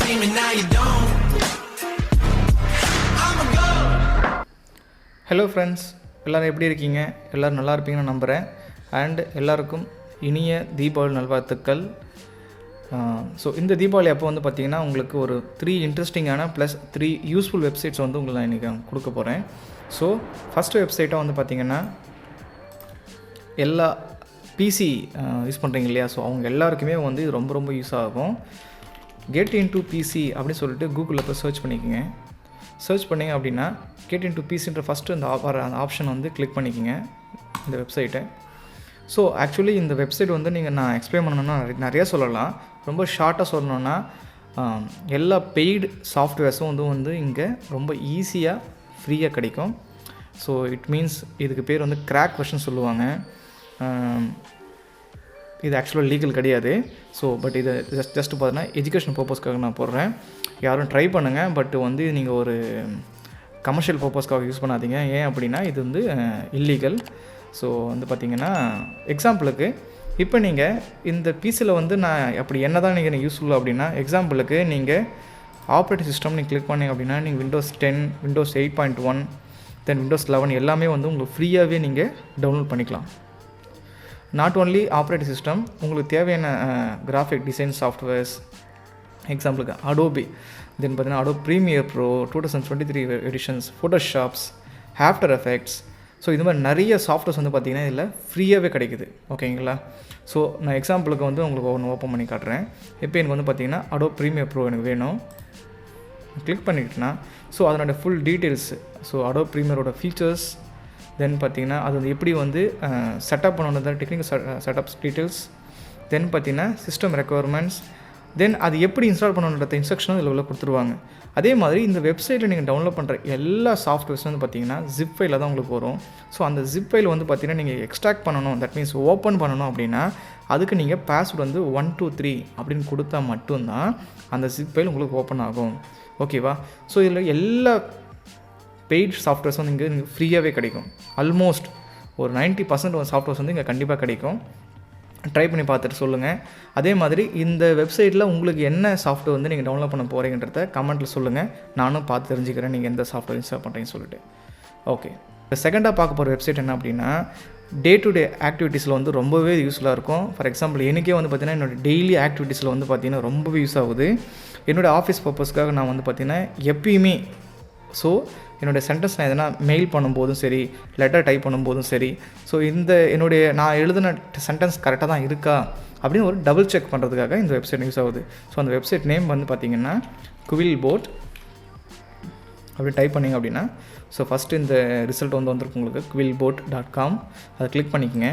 dream and now you don't. I'm a go. Hello friends, எல்லோரும் எப்படி இருக்கீங்க? எல்லோரும் நல்லா இருப்பீங்கன்னு நம்புகிறேன். அண்ட் எல்லாருக்கும் இனிய தீபாவளி நல்வாழ்த்துக்கள். ஸோ இந்த தீபாவளி அப்போ வந்து பார்த்திங்கன்னா உங்களுக்கு ஒரு 3 இன்ட்ரெஸ்டிங்கான ப்ளஸ் 3 யூஸ்ஃபுல் வெப்சைட்ஸ் வந்து உங்களுக்கு நான் இன்றைக்கி கொடுக்க போகிறேன். ஸோ ஃபஸ்ட்டு வெப்சைட்டாக வந்து பார்த்திங்கன்னா எல்லா பிசி யூஸ் பண்ணுறீங்க இல்லையா, ஸோ அவங்க எல்லாருக்குமே வந்து இது ரொம்ப ரொம்ப யூஸ் ஆகும். கெட் இன்டு பிசி அப்படின்னு சொல்லிட்டு கூகுளில் போய் சர்ச் பண்ணிக்கோங்க. சர்ச் பண்ணிங்க அப்படின்னா கெட் இன்டு பிசின்ற ஃபஸ்ட்டு அந்த ஆப்ஷன் வந்து கிளிக் பண்ணிக்கோங்க இந்த வெப்சைட்டை. ஸோ ஆக்சுவலி இந்த வெப்சைட் வந்து நான் எக்ஸ்பிளைன் பண்ணணுன்னா நிறையா சொல்லலாம். ரொம்ப ஷார்ட்டாக சொல்லணுன்னா எல்லா பெய்டு சாஃப்ட்வேர்ஸும் வந்து இங்கே ரொம்ப ஈஸியாக ஃப்ரீயாக கிடைக்கும். ஸோ இட் மீன்ஸ் இதுக்கு பேர் வந்து கிராக் வெர்ஷன் சொல்லுவாங்க. இது ஆக்சுவலாக லீகல் கிடையாது. ஸோ பட் இது ஜஸ்ட் பார்த்தீங்கன்னா எஜுகேஷன் பர்பஸ்க்காக நான் போடுறேன். யாரும் ட்ரை பண்ணுங்கள், பட் வந்து நீங்கள் ஒரு கமர்ஷியல் பர்பஸ்க்காக யூஸ் பண்ணாதீங்க. ஏன் அப்படின்னா இது வந்து இல்லீகல். ஸோ வந்து பார்த்திங்கன்னா எக்ஸாம்பிளுக்கு இப்போ நீங்கள் இந்த பிசியில் வந்து நான் அப்படி என்ன தான் நீங்கள் யூஸ்ஃபுல் அப்படின்னா, எக்ஸாம்பிளுக்கு நீங்கள் ஆப்ரேட்டிங் சிஸ்டம் நீங்கள் கிளிக் பண்ணிங்க அப்படின்னா நீங்கள் Windows 10, Windows 8.1, தென் Windows 11 எல்லாமே வந்து உங்களுக்கு ஃப்ரீயாகவே நீங்கள் டவுன்லோட் பண்ணிக்கலாம். நாட் ஓன்லி ஆப்ரேட்டிங் சிஸ்டம், உங்களுக்கு தேவையான கிராஃபிக் டிசைன் சாஃப்ட்வேர்ஸ், எக்ஸாம்பிளுக்கு அடோபி, தென் பார்த்தீங்கன்னா Adobe Premiere Pro 2023 editions, Photoshops, after effects. So இது மாதிரி நிறைய சாஃப்ட்வேர்ஸ் வந்து பார்த்திங்கன்னா இதில் ஃப்ரீயாகவே கிடைக்குது. ஓகேங்களா? ஸோ நான் எக்ஸாம்பிளுக்கு வந்து உங்களுக்கு ஒன்று ஓப்பன் பண்ணி காட்டுறேன். இப்போ எனக்கு வந்து பார்த்திங்கன்னா அடோப் ப்ரீமியர் ப்ரோ எனக்கு வேணும். கிளிக் பண்ணிக்கிட்டேன்னா ஸோ அதனோட ஃபுல் டீட்டெயில்ஸு, ஸோ அடோப் ப்ரீமியரோட ஃபீச்சர்ஸ், தென் பார்த்திங்கன்னா அது வந்து எப்படி வந்து செட்டப் பண்ணணும், டெக்னிக்கல் செட்டப்ஸ் டீட்டெயில்ஸ், தென் பார்த்திங்கன்னா சிஸ்டம் ரெக்குவயர்மெண்ட்ஸ், தென் அது எப்படி இன்ஸ்டால் பண்ணணுன்ற இன்ஸ்ட்ரக்ஷனும் இதில் உள்ள கொடுத்துருவாங்க. அதே மாதிரி இந்த வெப்சைட்டில் நீங்கள் டவுன்லோட் பண்ணுற எல்லா சாஃப்ட்வேர்ஸ் வந்து பார்த்திங்கன்னா ஜிப் ஃபைலில் தான் உங்களுக்கு வரும். ஸோ அந்த ஜிப் ஃபைல் வந்து பார்த்திங்கன்னா நீங்கள் எக்ஸ்ட்ராக்ட் பண்ணணும், தட் மீன்ஸ் ஓப்பன் பண்ணணும் அப்படின்னா அதுக்கு நீங்கள் பாஸ்வேர்டு வந்து 1 2 3 அப்படின்னு கொடுத்தா மட்டும்தான் அந்த ஜிப் ஃபைல் உங்களுக்கு ஓப்பன் ஆகும். ஓகேவா? ஸோ இதில் எல்லா பெய்ட் சாஃப்ட்வேர்ஸ் வந்து இங்கே ஃப்ரீயாகவே கிடைக்கும். ஆல்மோஸ்ட் ஒரு 90% சாஃப்ட்வேர்ஸ் வந்து இங்கே கண்டிப்பாக கிடைக்கும். ட்ரை பண்ணி பார்த்துட்டு சொல்லுங்கள். அதே மாதிரி இந்த வெப்சைட்டில் உங்களுக்கு என்ன சாஃப்ட்வேர் வந்து நீங்கள் டவுன்லோட் பண்ண போகிறீங்கன்றத கமெண்ட்டில் சொல்லுங்கள். நானும் பார்த்து தெரிஞ்சுக்கிறேன் நீங்கள் எந்த சாஃப்ட்வேர் இன்ஸ்டால் பண்ணுறீங்கன்னு சொல்லிட்டு. ஓகே, இப்போ செகண்டாக பார்க்க போகிற வெப்சைட் என்ன அப்படின்னா டே டு டே ஆக்டிவிட்டீஸில் வந்து ரொம்பவே யூஸ்ஃபுல்லாக இருக்கும். ஃபார் எக்ஸாம்பிள் எனக்கே வந்து பார்த்திங்கன்னா என்னோடய டெய்லி ஆக்டிவிட்டீஸில் வந்து பார்த்திங்கன்னா ரொம்பவே யூஸ் ஆகுது. என்னோடய ஆஃபீஸ் பர்பஸ்க்காக நான் வந்து பார்த்திங்கன்னா எப்பயுமே ஸோ என்னுடைய சென்டென்ஸ் நான் எதனா மெயில் பண்ணும்போதும் சரி, லெட்டர் டைப் பண்ணும்போதும் சரி, ஸோ நான் எழுதின சென்டென்ஸ் கரெக்டாக தான் இருக்கா அப்படின்னு ஒரு டபுள் செக் பண்ணுறதுக்காக இந்த வெப்சைட் யூஸ் ஆகுது. ஸோ அந்த வெப்சைட் நேம் வந்து பார்த்திங்கன்னா குவில்போட் அப்படி டைப் பண்ணிங்க அப்படின்னா ஸோ ஃபஸ்ட்டு இந்த ரிசல்ட் வந்துருக்கு உங்களுக்கு quillbot.com. அதை கிளிக் பண்ணிக்கோங்க.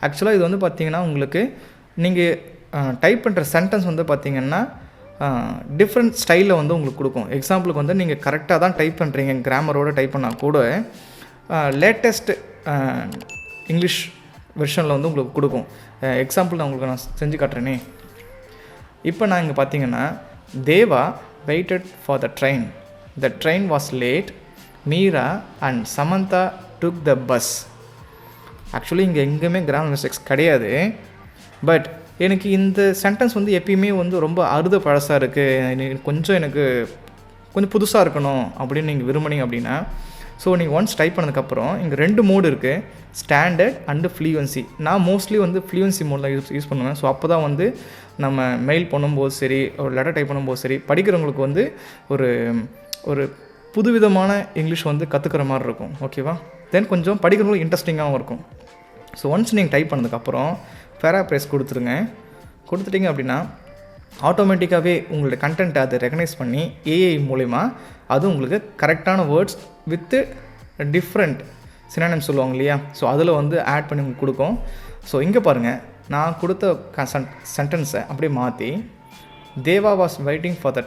ஆக்சுவலாக இது வந்து பார்த்திங்கன்னா உங்களுக்கு நீங்கள் டைப் பண்ணுற சென்டென்ஸ் வந்து பார்த்திங்கன்னா டிஃப்ரெண்ட் ஸ்டைலில் வந்து உங்களுக்கு கொடுக்கும். எக்ஸாம்பிளுக்கு வந்து நீங்கள் கரெக்டாக தான் டைப் பண்ணுறீங்க, கிராமரோடு டைப் பண்ணால் கூட லேட்டஸ்ட் இங்கிலீஷ் வெர்ஷனில் வந்து உங்களுக்கு கொடுக்கும். எக்ஸாம்பிள் நான் செஞ்சு காட்டுறேனே. இப்போ நான் இங்கே பார்த்தீங்கன்னா Deva waited for the train was late, Meera and Samantha took the bus. Actually இங்கே எங்கேயுமே கிராமர் மிஸ்டேக்ஸ் கிடையாது. பட் எனக்கு இந்த சென்டென்ஸ் வந்து எப்பயுமே வந்து ரொம்ப அறுத பழசாக இருக்குது, கொஞ்சம் புதுசாக இருக்கணும் அப்படின்னு நீங்கள் விரும்புனீங்க அப்படின்னா ஸோ நீங்கள் ஒன்ஸ் டைப் பண்ணதுக்கப்புறம் இங்கே 2 மோடு இருக்குது, ஸ்டாண்டர்ட் அண்டு ஃப்ளூயன்சி. நான் மோஸ்ட்லி வந்து ஃப்ளூயன்சி மோடில் யூஸ் பண்ணுவேன். ஸோ அப்போ தான் வந்து நம்ம மெயில் பண்ணும்போது சரி, ஒரு லெட்டர் டைப் பண்ணும்போது சரி, படிக்கிறவங்களுக்கு வந்து ஒரு புதுவிதமான இங்கிலீஷ் வந்து கற்றுக்கிற மாதிரி இருக்கும். ஓகேவா? தென் கொஞ்சம் படிக்கிறவங்களுக்கு இன்ட்ரெஸ்டிங்காகவும் இருக்கும். ஸோ ஒன்ஸ் நீங்கள் டைப் பண்ணதுக்கப்புறம் பேராப்ரைஸ் கொடுத்துட்டிங்க அப்படின்னா ஆட்டோமேட்டிக்காகவே உங்களோட கண்டென்ட் அதை ரெகனைஸ் பண்ணி ஏஐ மூலிமா அது உங்களுக்கு கரெக்டான வேர்ட்ஸ் வித்து டிஃப்ரெண்ட் சினானிம்ஸ் சொல்லுவாங்க இல்லையா, ஸோ அதில் வந்து ஆட் பண்ணி உங்களுக்கு கொடுக்கும். ஸோ இங்கே பாருங்கள், நான் கொடுத்த சென்டென்ஸை அப்படியே மாற்றி Deva was waiting for the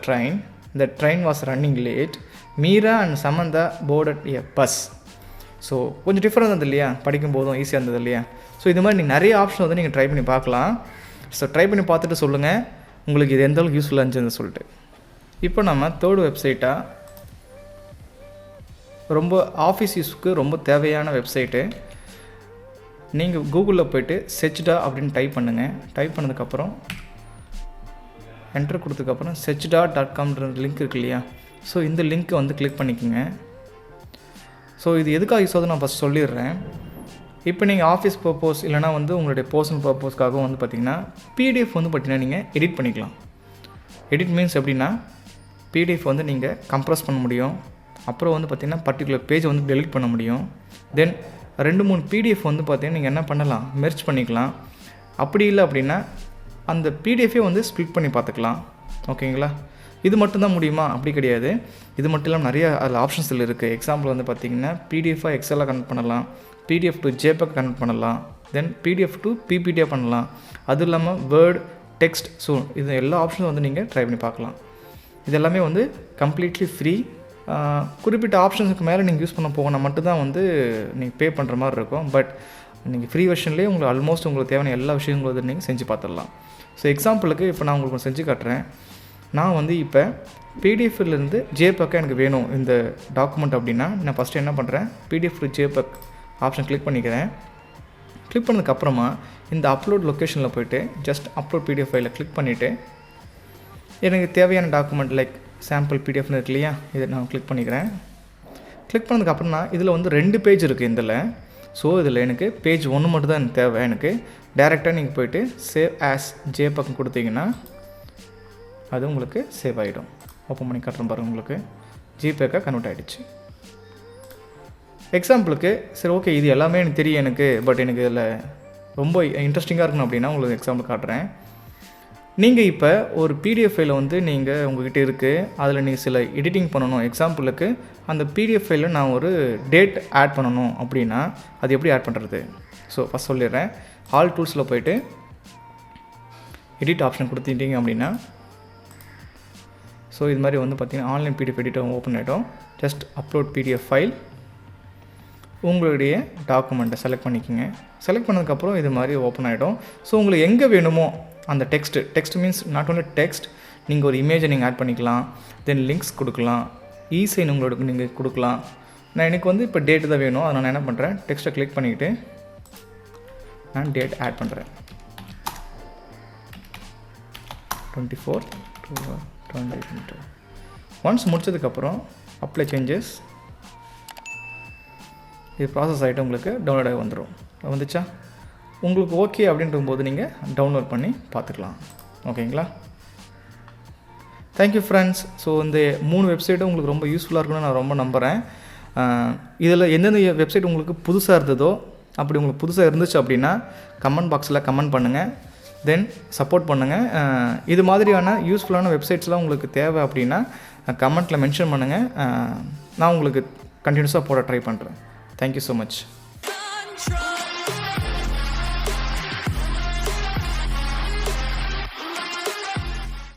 train was running late, Meera and Samantha boarded a bus. So கொஞ்சம் டிஃப்ரெண்ட் இருந்தது இல்லையா, படிக்கும் போதும் ஈஸியாக இருந்தது இல்லையா. ஸோ இது மாதிரி நீங்கள் நிறைய ஆப்ஷன் வந்து நீங்கள் ட்ரை பண்ணி பார்க்கலாம். ஸோ ட்ரை பண்ணி பார்த்துட்டு சொல்லுங்கள் உங்களுக்கு இது எந்த அளவுக்கு யூஸ்ஃபுல்லாக இருந்துச்சுன்னு சொல்லிட்டு. இப்போ நம்ம தேர்ட் வெப்சைட்டாக ரொம்ப ஆஃபீஸ் யூஸ்க்கு ரொம்ப தேவையான வெப்சைட்டு. நீங்கள் கூகுளில் போய்ட்டு செச்டா அப்படின்னு டைப் பண்ணுங்கள். டைப் பண்ணதுக்கப்புறம் என்டர் கொடுத்ததுக்கப்புறம் search.com லிங்க் இருக்கு இல்லையா, ஸோ இந்த லிங்க்கை வந்து கிளிக் பண்ணிக்கோங்க. ஸோ இது எதுக்காக யூஸ் ஆகுது நான் ஃபஸ்ட் சொல்லிடுறேன். இப்போ நீங்கள் ஆஃபீஸ் பர்பஸ் இல்லைனா வந்து உங்களுடைய பர்சனல் பர்பஸ்க்காகவும் வந்து பார்த்திங்கன்னா பிடிஎஃப் வந்து பார்த்திங்கன்னா நீங்கள் எடிட் பண்ணிக்கலாம். எடிட் மீன்ஸ் எப்படின்னா பிடிஎஃப் வந்து நீங்கள் கம்ப்ரஸ் பண்ண முடியும். அப்புறம் வந்து பார்த்திங்கன்னா பர்டிகுலர் பேஜ் வந்து டெலிட் பண்ண முடியும். தென் 2-3 பிடிஎஃப் வந்து பார்த்திங்கன்னா நீங்கள் என்ன பண்ணலாம், மெர்ஜ் பண்ணிக்கலாம். அப்படி இல்லை அப்படின்னா அந்த பிடிஎஃபே வந்து ஸ்ப்ளிட் பண்ணி பார்த்துக்கலாம். ஓகேங்களா? இது மட்டும்தான் முடியுமா? அப்படி கிடையாது. இது மட்டும் இல்லாமல் நிறைய அதில் ஆப்ஷன்ஸ் இருக்குது. எக்ஸாம்பிள் வந்து பார்த்திங்கன்னா பிடிஎஃபாக எக்ஸலாக கன்வெர்ட் பண்ணலாம், பிடிஎஃப் டு ஜேபக் கன்வெர்ட் பண்ணலாம், தென் பிடிஎஃப் டு பிபிடியாக பண்ணலாம். அது இல்லாமல் வேர்ட், டெக்ஸ்ட், ஸோ இது எல்லா ஆப்ஷனும் வந்து நீங்கள் ட்ரை பண்ணி பார்க்கலாம். இது எல்லாமே வந்து கம்ப்ளீட்லி ஃப்ரீ. குறிப்பிட்ட ஆப்ஷன்ஸுக்கு மேலே நீங்கள் யூஸ் பண்ண போகணும் மட்டும்தான் வந்து நீங்கள் பே பண்ணுற மாதிரி இருக்கும். பட் நீங்கள் ஃப்ரீ வெர்ஷன்லேயே உங்களுக்கு ஆல்மோஸ்ட் உங்களுக்கு தேவையான எல்லா விஷயங்களும் வந்து நீங்கள் செஞ்சு பார்த்துடலாம். ஸோ எக்ஸாம்பிளுக்கு இப்போ நான் உங்களுக்கு செஞ்சு காட்டுறேன். நான் வந்து இப்போ பிடிஎஃப்லேருந்து ஜேபக்காக எனக்கு வேணும் இந்த டாக்குமெண்ட் அப்படின்னா நான் ஃபஸ்ட்டு என்ன பண்ணுறேன், PDF to JPEG option click பண்ணிக்கிறேன். கிளிக் பண்ணதுக்கப்புறமா இந்த அப்லோட் லொக்கேஷனில் போய்ட்டு ஜஸ்ட் அப்லோட் பிடிஎஃப் ஃபைலை கிளிக் பண்ணிவிட்டு எனக்கு தேவையான டாக்குமெண்ட் லைக் சாம்பிள் பிடிஎஃப்னு இருக்கு இல்லையா, இதை நான் கிளிக் பண்ணிக்கிறேன். கிளிக் பண்ணதுக்கப்புறம்னா இதில் வந்து 2 பேஜ் இருக்குது இதில். ஸோ இதில் எனக்கு பேஜ் 1 மட்டும் தான் எனக்கு தேவை. எனக்கு டேரெக்டாக நீங்கள் போய்ட்டு சேவ் ஆஸ் ஜேபக் கொடுத்தீங்கன்னா அது உங்களுக்கு சேவ் ஆகிடும். ஓப்பன் பண்ணி காட்டுறேன் பாருங்கள், உங்களுக்கு ஜிபேக்காக கன்வெர்ட் ஆகிடுச்சு. எக்ஸாம்பிளுக்கு சரி ஓகே இது எல்லாமே எனக்கு தெரியும் எனக்கு, பட் எனக்கு இதில் ரொம்ப இன்ட்ரெஸ்டிங்காக இருக்கணும் அப்படின்னா உங்களுக்கு எக்ஸாம்பிள் காட்டுறேன். நீங்கள் இப்போ ஒரு பிடிஎஃப் ஃபைலை வந்து நீங்கள் உங்கள்கிட்ட இருக்குது, அதில் நீங்கள் சில எடிட்டிங் பண்ணணும். எக்ஸாம்பிளுக்கு அந்த பிடிஎஃப் ஃபைலில் நான் ஒரு டேட் ஆட் பண்ணணும் அப்படின்னா அது எப்படி ஆட் பண்ணுறது? ஸோ ஃபஸ்ட் சொல்லிடுறேன். ஆல் டூல்ஸில் போய்ட்டு எடிட் ஆப்ஷன் கொடுத்துட்டீங்க அப்படின்னா ஸோ இது மாதிரி வந்து பார்த்திங்கன்னா ஆன்லைன் பிடிஎஃப் எடிட்டர் ஓப்பன் ஆகிடும். ஜஸ்ட் அப்லோட் பிடிஎஃப் ஃபைல், உங்களுடைய டாக்குமெண்ட்டை செலக்ட் பண்ணிக்கோங்க. செலக்ட் பண்ணதுக்கப்புறம் இது மாதிரி ஓப்பன் ஆகிடும். ஸோ உங்களுக்கு எங்கே வேணுமோ அந்த text means not only text, நீங்கள் ஒரு இமேஜை நீங்கள் ஆட் பண்ணிக்கலாம், தென் லிங்க்ஸ் கொடுக்கலாம், இசைன் உங்களுக்கு நீங்கள் கொடுக்கலாம். நான் எனக்கு வந்து இப்போ டேட்டு தான் வேணும், அதனால் நான் என்ன பண்ணுறேன், டெக்ஸ்ட்டை கிளிக் பண்ணிக்கிட்டு நான் டேட் ஆட் பண்ணுறேன். 24/2022. ஒன்ஸ் முடிச்சதுக்கப்புறம் அப்ளை சேஞ்சஸ், இது ப்ராசஸ் ஆகிட்டு உங்களுக்கு டவுன்லோட் ஆகி வந்துடும். வந்துச்சா? உங்களுக்கு ஓகே அப்படின்ற போது நீங்கள் டவுன்லோட் பண்ணி பார்த்துக்கலாம். ஓகேங்களா? Thank you friends. ஸோ இந்த 3 வெப்சைட்டும் உங்களுக்கு ரொம்ப யூஸ்ஃபுல்லாக இருக்குன்னு நான் ரொம்ப நம்புகிறேன். இதில் எந்தெந்த வெப்சைட் உங்களுக்கு புதுசாக இருந்ததோ, அப்படி உங்களுக்கு புதுசாக இருந்துச்சு அப்படின்னா கமெண்ட் பாக்ஸில் கமெண்ட் பண்ணுங்கள், தென் சப்போர்ட் பண்ணுங்கள். இது மாதிரியான யூஸ்ஃபுல்லான வெப்சைட்ஸ்லாம் உங்களுக்கு தேவை அப்படின்னா கமெண்ட்டில் மென்ஷன் பண்ணுங்கள். நான் உங்களுக்கு கண்டினியூஸாக போட ட்ரை பண்ணுறேன். Thank you so much.